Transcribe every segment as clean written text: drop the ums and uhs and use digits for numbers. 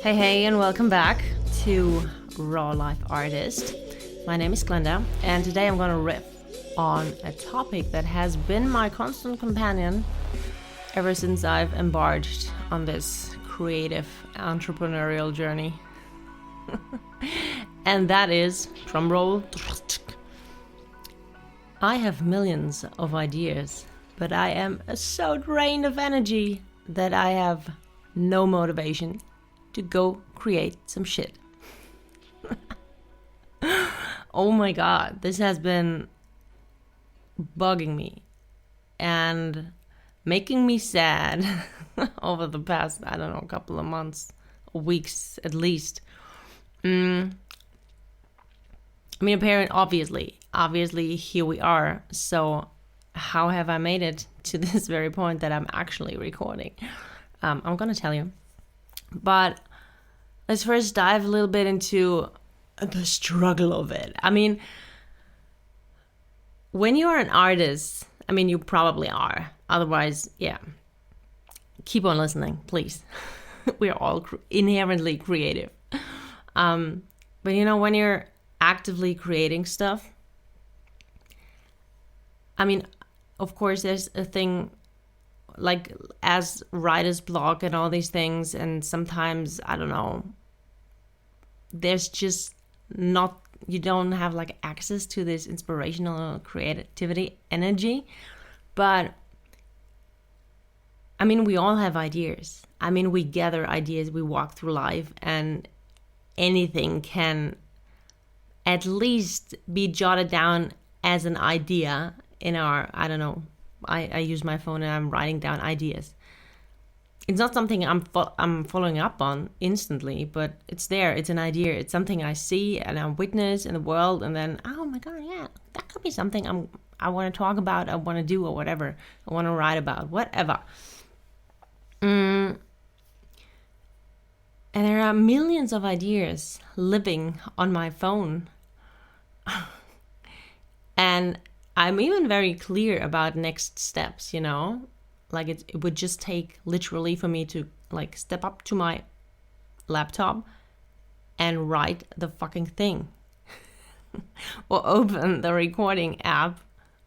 Hey, and welcome back to Raw Life Artist. My name is Clenda, and today I'm gonna riff on a topic that has been my constant companion ever since I've embarked on this creative entrepreneurial journey. And that is, drumroll, I have millions of ideas, but I am so drained of energy that I have no motivation to go create some shit. Oh my god, this has been bugging me and making me sad over the past, I don't know, couple of months, weeks at least. I mean, obviously here we are. So how have I made it to this very point that I'm actually recording? I'm gonna tell you. But let's first dive a little bit into the struggle of it. I mean, when you are an artist, I mean, you probably are. Otherwise, yeah, keep on listening, please. We're all inherently creative. But you know, when you're actively creating stuff, I mean, of course, there's a thing like as writer's block and all these things, and sometimes, I don't know, there's just not, you don't have like access to this inspirational creativity energy. But I mean, we all have ideas. I mean, we gather ideas, we walk through life, and anything can at least be jotted down as an idea in our, I don't know, I use my phone and I'm writing down ideas. It's not something I'm following up on instantly, but it's there. It's an idea. It's something I see and I witness in the world, and then, oh my god, yeah, that could be something I want to talk about, I want to do, or whatever. I want to write about, whatever. And there are millions of ideas living on my phone. And I'm even very clear about next steps, you know? Like it would just take literally for me to like step up to my laptop and write the fucking thing. Or open the recording app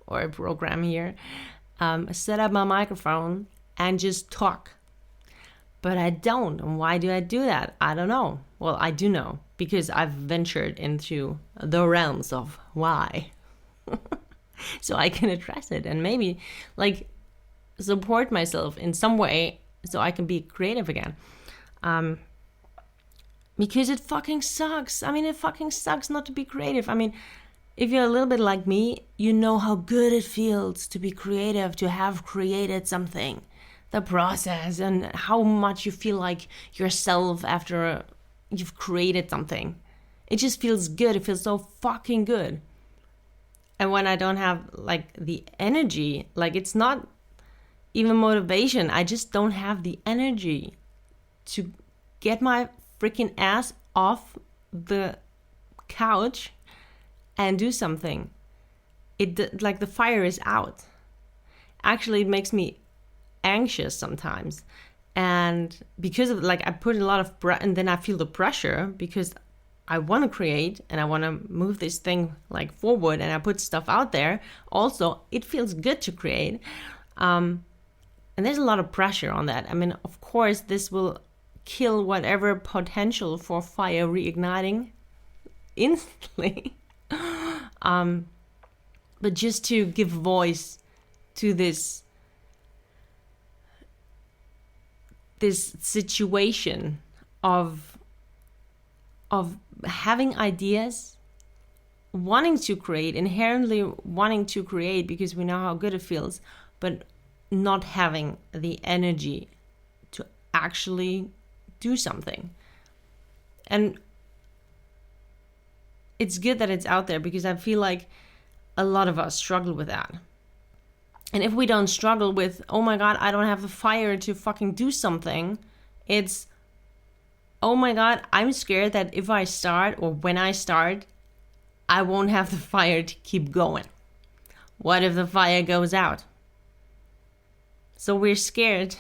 or a program here, set up my microphone and just talk. But I don't. And why do I do that? I don't know. Well, I do know, because I've ventured into the realms of why. So I can address it and maybe like support myself in some way so I can be creative again. Because it fucking sucks. I mean, it fucking sucks not to be creative. I mean, if you're a little bit like me, you know how good it feels to be creative, to have created something. The process and how much you feel like yourself after you've created something. It just feels good. It feels so fucking good. And when I don't have like the energy, like it's not even motivation, I just don't have the energy to get my freaking ass off the couch and do something. It like the fire is out. Actually, it makes me anxious sometimes, and because of like I put a lot of and then I feel the pressure because I want to create and I want to move this thing like forward, and I put stuff out there. Also, it feels good to create, and there's a lot of pressure on that. I mean, of course, this will kill whatever potential for fire reigniting instantly. But just to give voice to this situation of having ideas, wanting to create, inherently wanting to create because we know how good it feels, but not having the energy to actually do something. And it's good that it's out there, because I feel like a lot of us struggle with that. And if we don't struggle with, oh my god, I don't have the fire to fucking do something, it's, oh my god, I'm scared that if I start, or when I start, I won't have the fire to keep going. What if the fire goes out? So we're scared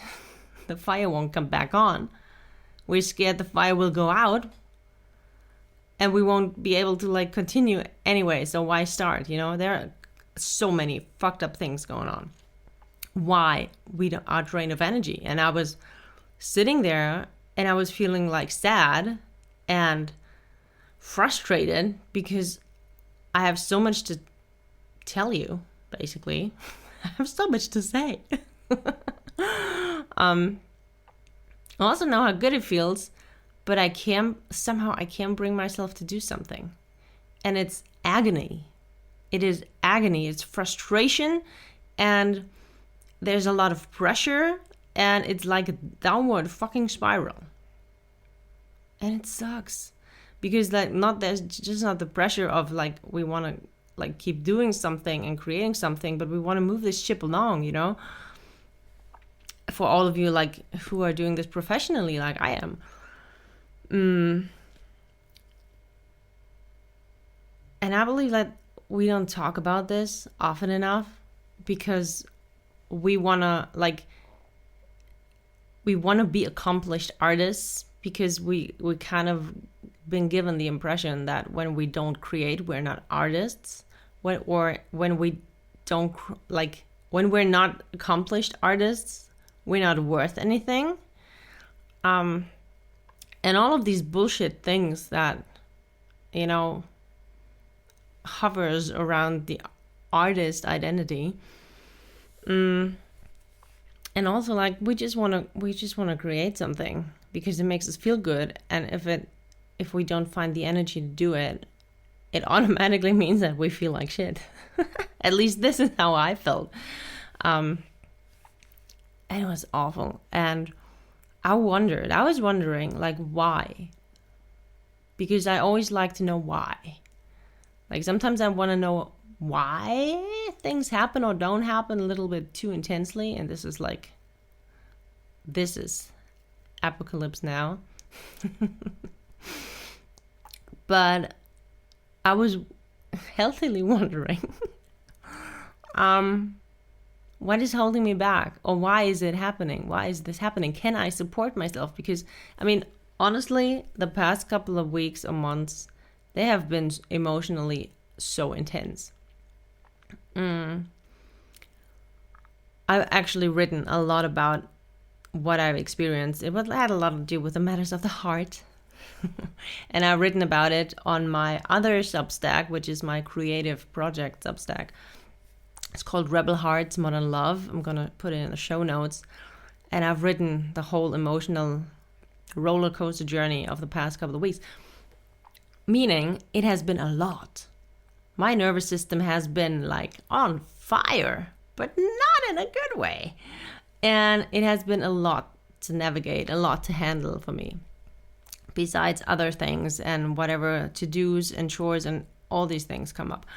the fire won't come back on. We're scared the fire will go out and we won't be able to like continue anyway. So why start? There are so many fucked up things going on. Why we are drained of energy. And I was sitting there and I was feeling like sad and frustrated because I have so much to tell you, basically. I have so much to say. I also know how good it feels, but I can't bring myself to do something. And it's agony. It is agony. It's frustration, and there's a lot of pressure, and it's like a downward fucking spiral. And it sucks. Because there's just not the pressure of like we want to like keep doing something and creating something, but we want to move this ship along, For all of you like who are doing this professionally like I am. And I believe that we don't talk about this often enough because we want to be accomplished artists, because we kind of been given the impression that when we don't create, we're not artists. When we're not accomplished artists, we're not worth anything. And all of these bullshit things that, hovers around the artist identity. And also like we just want to create something because it makes us feel good. And if we don't find the energy to do it, it automatically means that we feel like shit. At least this is how I felt. And it was awful. And I was wondering like why? Because I always like to know why. Like sometimes I want to know why things happen or don't happen a little bit too intensely. And this is Apocalypse Now. But I was healthily wondering what is holding me back, or why is it happening? Why is this happening? Can I support myself? Because honestly, the past couple of weeks or months, they have been emotionally so intense. I've actually written a lot about what I've experienced. It had a lot to do with the matters of the heart. And I've written about it on my other Substack, which is my creative project Substack. It's called Rebel Hearts, Modern Love. I'm going to put it in the show notes. And I've written the whole emotional roller coaster journey of the past couple of weeks. Meaning, it has been a lot. My nervous system has been like on fire, but not in a good way. And it has been a lot to navigate, a lot to handle for me. Besides other things and whatever to-dos and chores and all these things come up.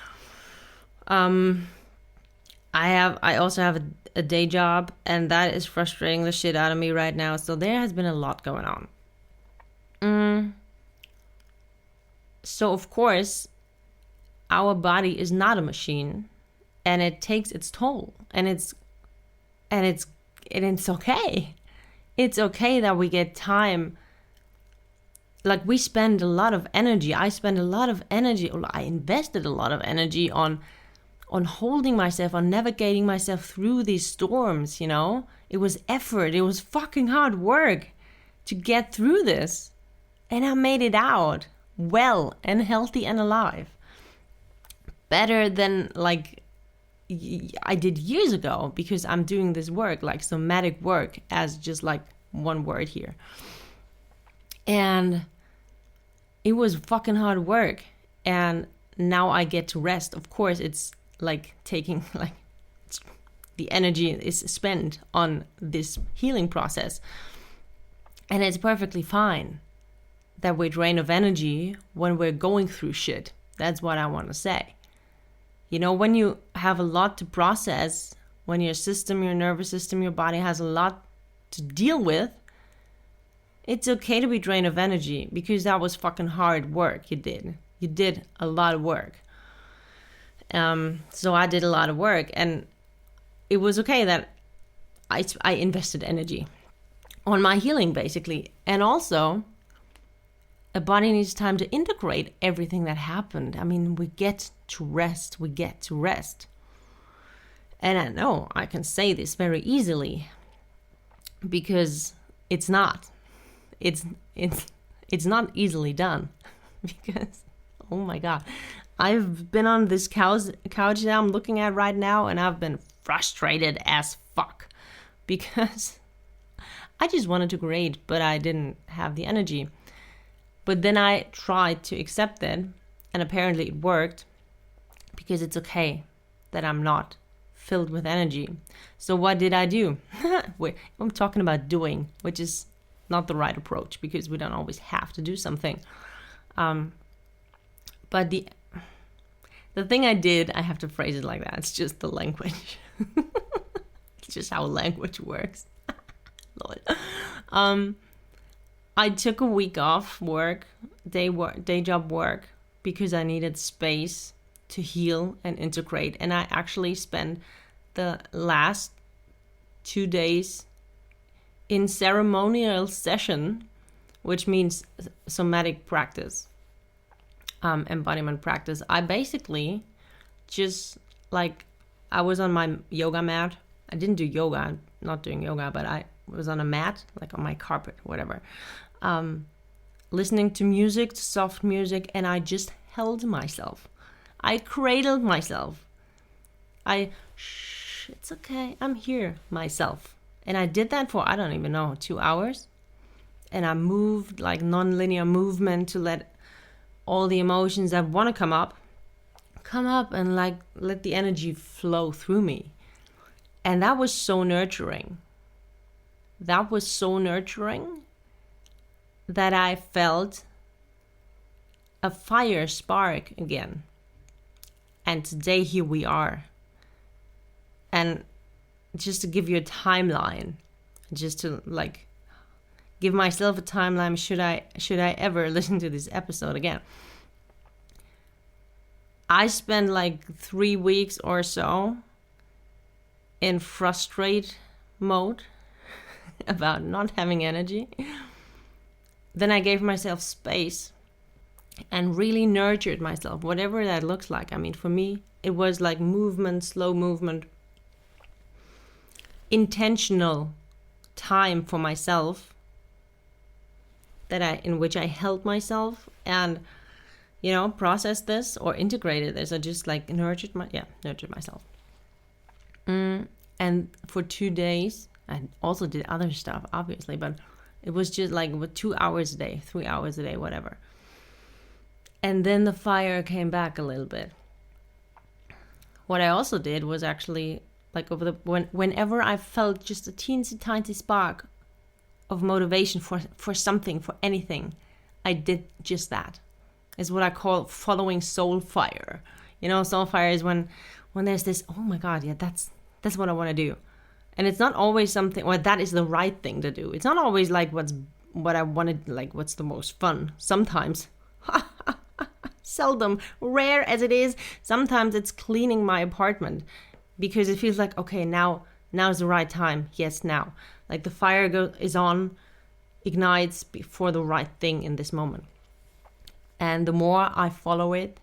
I also have a day job, and that is frustrating the shit out of me right now. So there has been a lot going on. So of course, our body is not a machine, and it takes its toll, and it's okay. It's okay that we get time. Like we spend a lot of energy. I spend a lot of energy. I invested a lot of energy on holding myself, on navigating myself through these storms, It was effort. It was fucking hard work to get through this. And I made it out well and healthy and alive. Better than like I did years ago, because I'm doing this work, like somatic work, as just like one word here. And it was fucking hard work. And now I get to rest. Of course, it's like taking the energy is spent on this healing process. And it's perfectly fine that we're drained of energy when we're going through shit. That's what I want to say. When you have a lot to process, when your system, your nervous system, your body has a lot to deal with, it's okay to be drained of energy, because that was fucking hard work you did. You did a lot of work. So I did a lot of work, and it was okay that I invested energy on my healing, basically. And also, a body needs time to integrate everything that happened. I mean, we get to rest. And I know I can say this very easily because it's not. It's not easily done because, oh my God, I've been on this couch that I'm looking at right now, and I've been frustrated as fuck because I just wanted to create, but I didn't have the energy. But then I tried to accept it, and apparently it worked because it's okay that I'm not filled with energy. So what did I do? Wait, I'm talking about doing, which is not the right approach because we don't always have to do something. But the thing I did, I have to phrase it like that. It's just the language. It's just how language works. Lord. I took a week off day job work, because I needed space to heal and integrate. And I actually spent the last 2 days in ceremonial session, which means somatic practice, embodiment practice. I basically just I was on my yoga mat. I didn't do yoga. I'm not doing yoga, but I was on a mat, like on my carpet, whatever, listening to music, to soft music, and I held myself. I cradled myself. It's okay, I'm here, myself. And I did that for, I don't even know, 2 hours. And I moved like non-linear movement to let all the emotions that want to come up and let the energy flow through me. And that was so nurturing. That I felt a fire spark again. And today here we are. And just to give you a timeline, just to give myself a timeline, should I ever listen to this episode again. I spent 3 weeks or so in frustrate mode about not having energy. Then I gave myself space and really nurtured myself, whatever that looks like. I mean, for me, it was movement, slow movement, intentional time for myself in which I held myself and, processed this or integrated this. I just nurtured myself. And for 2 days, I also did other stuff, obviously, but it was just 2 hours a day, 3 hours a day, whatever. And then the fire came back a little bit. What I also did was actually whenever I felt just a teensy tiny spark of motivation for something, for anything, I did just that. It's what I call following soul fire. Soul fire is when there's this, oh my God, yeah, that's what I want to do. And it's not always something, or that is the right thing to do. It's not always what I wanted, what's the most fun. Sometimes, seldom, rare as it is, sometimes it's cleaning my apartment because it feels okay, now's the right time. Yes, now. The fire is on, ignites for the right thing in this moment. And the more I follow it,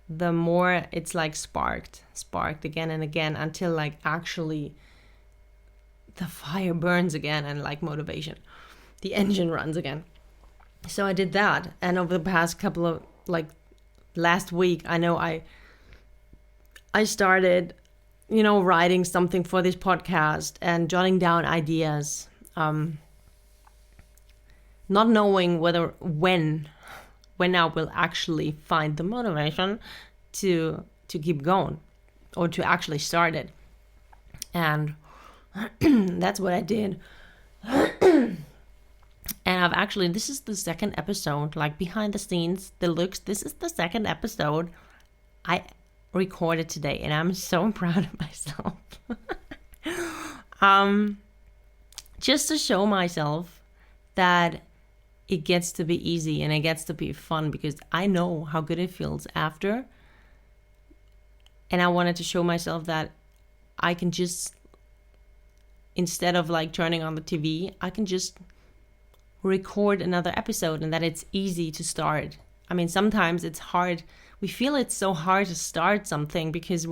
the more it's sparked again and again until actually the fire burns again and motivation, the engine runs again. So I did that. And over the past couple of last week, I know I started, writing something for this podcast and jotting down ideas, not knowing when I will actually find the motivation to keep going or to actually start it. And that's what I did. And I've actually, this is the second episode, behind the scenes, the looks, this is the second episode I recorded today, and I'm so proud of myself. Just to show myself that it gets to be easy and it gets to be fun, because I know how good it feels after. And I wanted to show myself that I can just instead of like turning on the TV, I can just record another episode, and that it's easy to start. I mean, sometimes it's hard. We feel it's so hard to start something because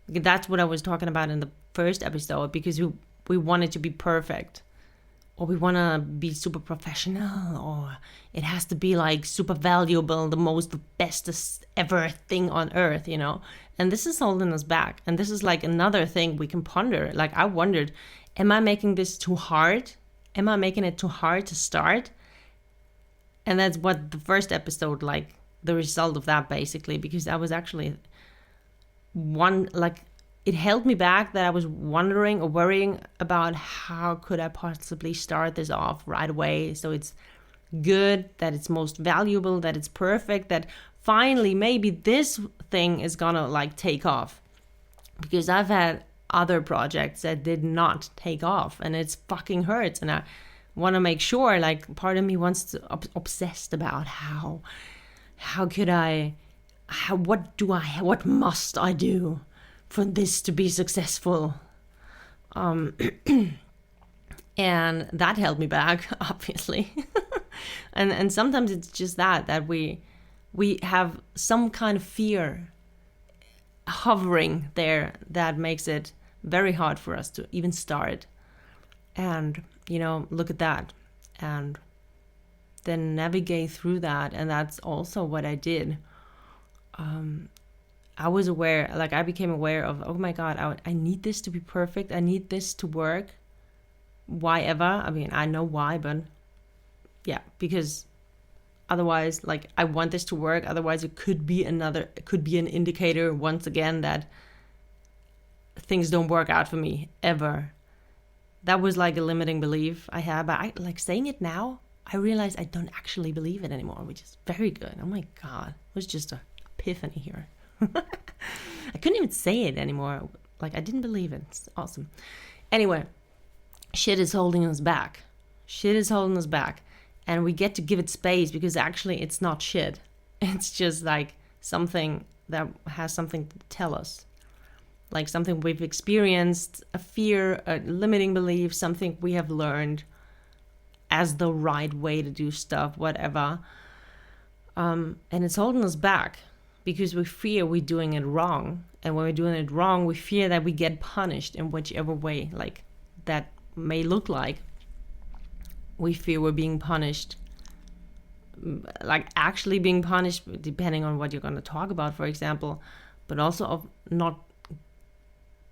that's what I was talking about in the first episode, because we want it to be perfect, or we want to be super professional, or it has to be like super valuable, the bestest ever thing on earth, you know? And this is holding us back. And this is like another thing we can ponder. Like, I wondered, am I making this too hard? Am I making it too hard to start? And that's what the first episode, like the result of that basically, because I was actually it held me back, that I was wondering or worrying about how could I possibly start this off right away so it's good, that it's most valuable, that it's perfect, that finally maybe this thing is gonna like take off. Because I've had other projects that did not take off, and it's fucking hurts, and I want to make sure, like, part of me wants to obsessed about what must I do for this to be successful. And that held me back, obviously. and sometimes it's just that we have some kind of fear hovering there that makes it very hard for us to even start. And, you know, look at that. And then navigate through that. And that's also what I did. I was aware, like I became aware of, oh my God, I need this to be perfect. I need this to work. Why ever? I mean, I know why, but yeah, because otherwise, like, I want this to work. Otherwise, it could be an indicator once again that things don't work out for me ever. That was like a limiting belief I had, but I like saying it now, I realize I don't actually believe it anymore, which is very good. Oh my God, it was just a epiphany here. I couldn't even say it anymore. Like, I didn't believe it. It's awesome. Anyway, shit is holding us back. Shit is holding us back. And we get to give it space, because actually it's not shit. It's just like something that has something to tell us. Like something we've experienced, a fear, a limiting belief, something we have learned as the right way to do stuff, whatever. And it's holding us back because we fear we're doing it wrong. And when we're doing it wrong, we fear that we get punished in whichever way, like, that may look like. We fear we're being punished, like actually being punished, depending on what you're going to talk about, for example, but also of not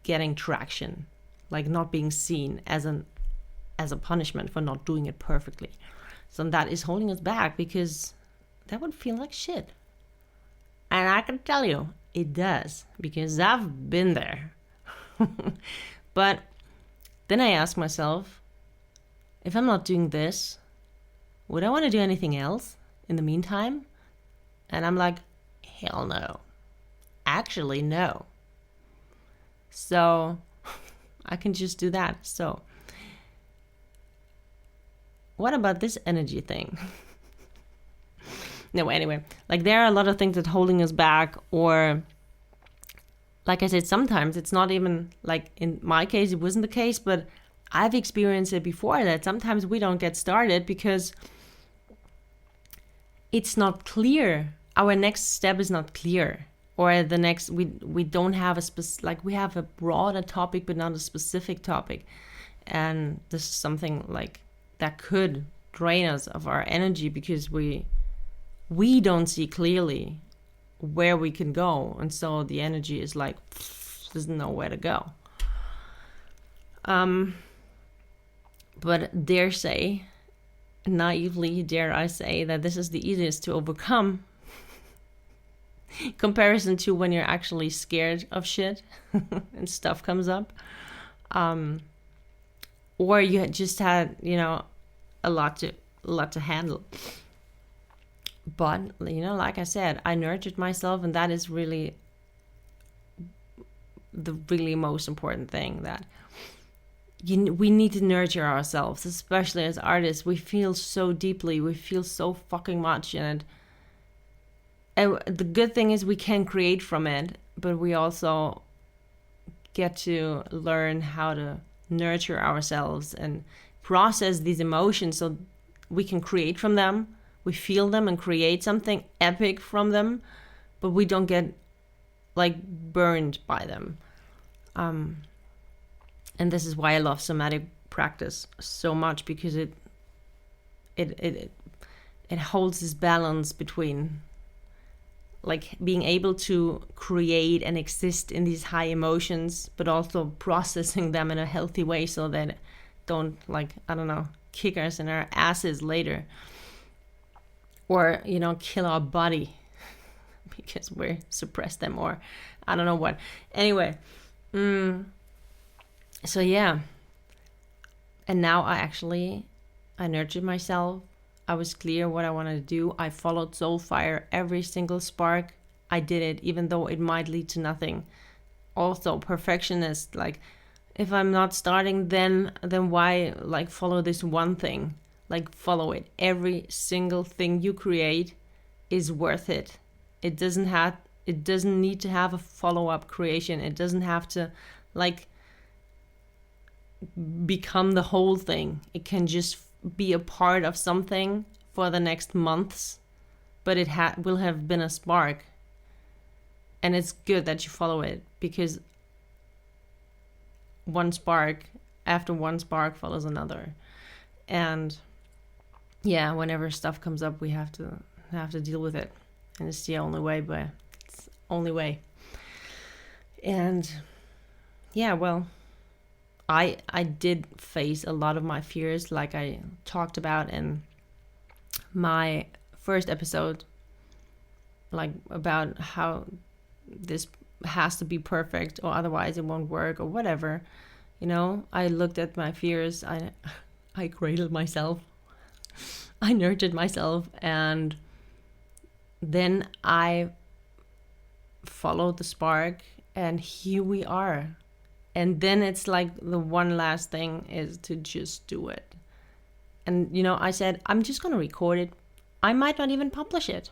getting traction, like not being seen as a punishment for not doing it perfectly. So that is holding us back, because that would feel like shit. And I can tell you, it does, because I've been there. But then I ask myself, if I'm not doing this, would I want to do anything else in the meantime? And I'm like, hell no. Actually, no. So I can just do that. So what about this energy thing? No, anyway, like, there are a lot of things that are holding us back, or like I said, sometimes it's not even, like in my case, it wasn't the case, but I've experienced it before, that sometimes we don't get started because it's not clear. Our next step is not clear, or the next, we don't have like, we have a broader topic, but not a specific topic. And this is something like that could drain us of our energy, because we don't see clearly where we can go. And so the energy is like, there's nowhere to go. But naively dare I say, that this is the easiest to overcome comparison to when you're actually scared of shit and stuff comes up. Or you just had, a lot to handle. But, like I said, I nurtured myself, and that is really the really most important thing, that we need to nurture ourselves, especially as artists. We feel so deeply, we feel so fucking much in it. And the good thing is we can create from it, but we also get to learn how to nurture ourselves and process these emotions so we can create from them. We feel them and create something epic from them, but we don't get like burned by them. And this is why I love somatic practice so much, because it holds this balance between like being able to create and exist in these high emotions, but also processing them in a healthy way so that don't, like, I don't know, kick us in our asses later, or, you know, kill our body because we suppress them, or I don't know what. Anyway, so yeah. And now I nurtured myself. I was clear what I wanted to do. I followed Soulfire, every single spark. I did it, even though it might lead to nothing. Also, perfectionist, like, if I'm not starting, then why, like, follow this one thing? Like, follow it. Every single thing you create is worth it. It doesn't need to have a follow-up creation. It doesn't have to, like, become the whole thing. It can just be a part of something for the next months, but it will have been a spark. And it's good that you follow it, because one spark follows another. And yeah, whenever stuff comes up, we have to deal with it, and it's the only way. But it's the only way. And yeah, well, I did face a lot of my fears, like I talked about in my first episode, like about how this has to be perfect or otherwise it won't work or whatever. You know, I looked at my fears, I cradled myself, I nurtured myself, and then I followed the spark, and here we are. And then it's like the one last thing is to just do it. And, you know, I said, I'm just going to record it. I might not even publish it.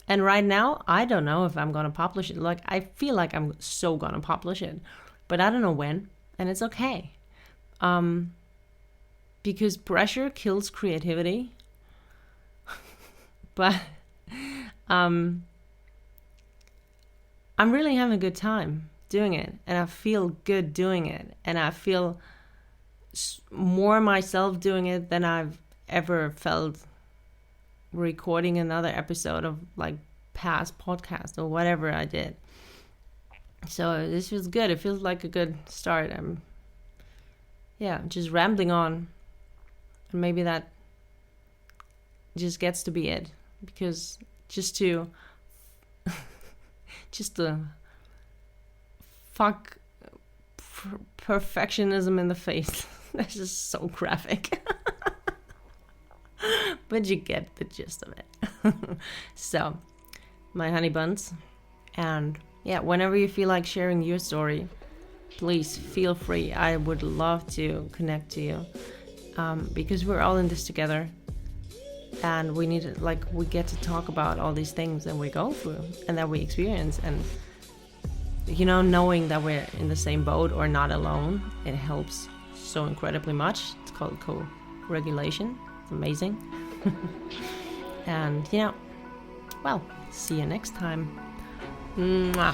And right now, I don't know if I'm going to publish it. Like, I feel like I'm so going to publish it, but I don't know when. And it's okay. Because pressure kills creativity. But I'm really having a good time doing it, and I feel good doing it, and I feel more myself doing it than I've ever felt recording another episode of like past podcast or whatever I did. So this feels good. It feels like a good start. I'm just rambling on, and maybe that just gets to be it, because just to fuck perfectionism in the face. That's just so graphic. But you get the gist of it. So, my honey buns. And yeah, whenever you feel like sharing your story, please feel free. I would love to connect to you. Because we're all in this together. And we need to, like, we get to talk about all these things that we go through and that we experience. And you know, knowing that we're in the same boat or not alone, it helps so incredibly much. It's called co-regulation. It's amazing. And, you know, well, see you next time. Mwah.